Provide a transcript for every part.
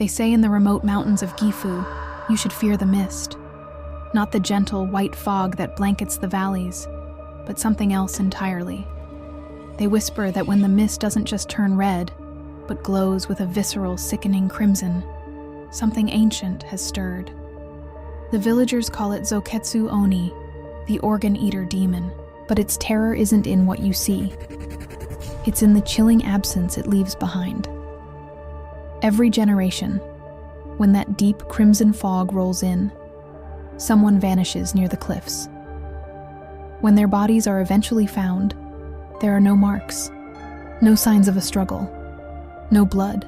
They say in the remote mountains of Gifu, you should fear the mist. Not the gentle white fog that blankets the valleys, but something else entirely. They whisper that when the mist doesn't just turn red, but glows with a visceral, sickening crimson, something ancient has stirred. The villagers call it Zoketsu-Oni, the organ-eater demon, but its terror isn't in what you see. It's in the chilling absence it leaves behind. Every generation, when that deep crimson fog rolls in, someone vanishes near the cliffs. When their bodies are eventually found, there are no marks, no signs of a struggle, no blood,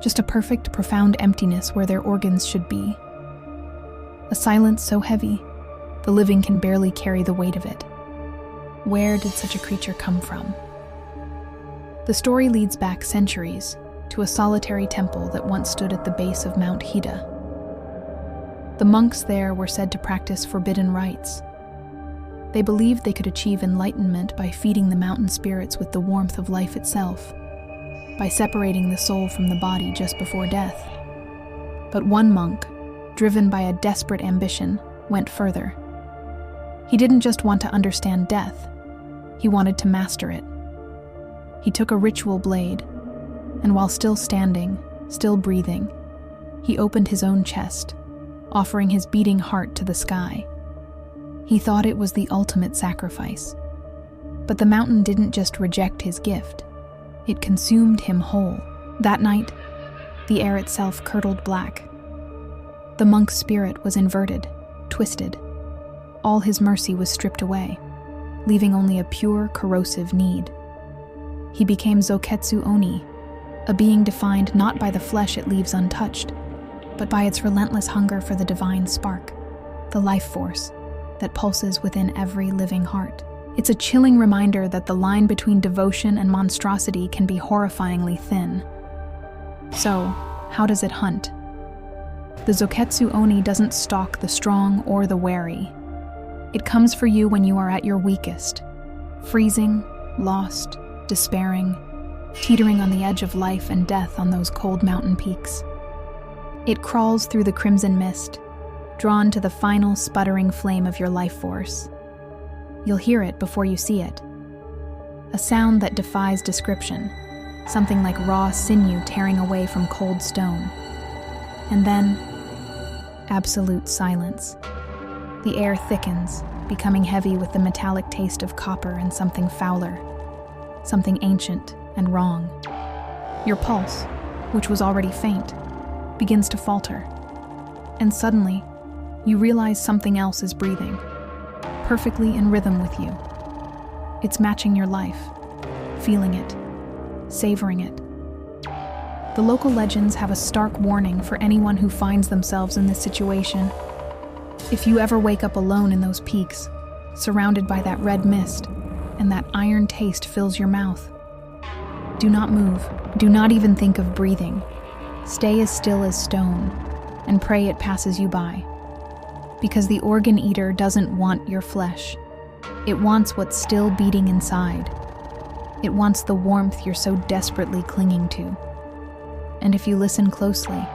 just a perfect, profound emptiness where their organs should be. A silence so heavy, the living can barely carry the weight of it. Where did such a creature come from? The story leads back centuries to a solitary temple that once stood at the base of Mount Hida. The monks there were said to practice forbidden rites. They believed they could achieve enlightenment by feeding the mountain spirits with the warmth of life itself, by separating the soul from the body just before death. But one monk, driven by a desperate ambition, went further. He didn't just want to understand death, he wanted to master it. He took a ritual blade, and while still standing, still breathing, he opened his own chest, offering his beating heart to the sky. He thought it was the ultimate sacrifice. But the mountain didn't just reject his gift, it consumed him whole. That night, the air itself curdled black. The monk's spirit was inverted, twisted. All his mercy was stripped away, leaving only a pure, corrosive need. He became Zoketsu-Oni, a being defined not by the flesh it leaves untouched, but by its relentless hunger for the divine spark, the life force that pulses within every living heart. It's a chilling reminder that the line between devotion and monstrosity can be horrifyingly thin. So, how does it hunt? The Zoketsu-Oni doesn't stalk the strong or the wary. It comes for you when you are at your weakest, freezing, lost, despairing, teetering on the edge of life and death on those cold mountain peaks. It crawls through the crimson mist, drawn to the final sputtering flame of your life force. You'll hear it before you see it. A sound that defies description, something like raw sinew tearing away from cold stone. And then, absolute silence. The air thickens, becoming heavy with the metallic taste of copper and something fouler, something ancient and wrong. Your pulse, which was already faint, begins to falter. And suddenly, you realize something else is breathing, perfectly in rhythm with you. It's matching your life, feeling it, savoring it. The local legends have a stark warning for anyone who finds themselves in this situation. If you ever wake up alone in those peaks, surrounded by that red mist, and that iron taste fills your mouth, do not move. Do not even think of breathing. Stay as still as stone, and pray it passes you by. Because the organ eater doesn't want your flesh. It wants what's still beating inside. It wants the warmth you're so desperately clinging to. And if you listen closely,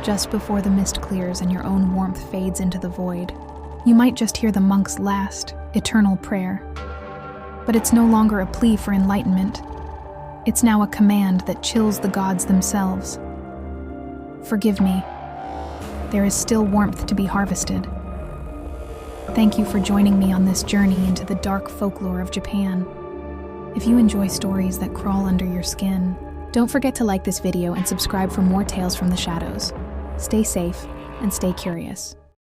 just before the mist clears and your own warmth fades into the void, you might just hear the monk's last, eternal prayer. But it's no longer a plea for enlightenment. It's now a command that chills the gods themselves. Forgive me. There is still warmth to be harvested. Thank you for joining me on this journey into the dark folklore of Japan. If you enjoy stories that crawl under your skin, don't forget to like this video and subscribe for more tales from the shadows. Stay safe and stay curious.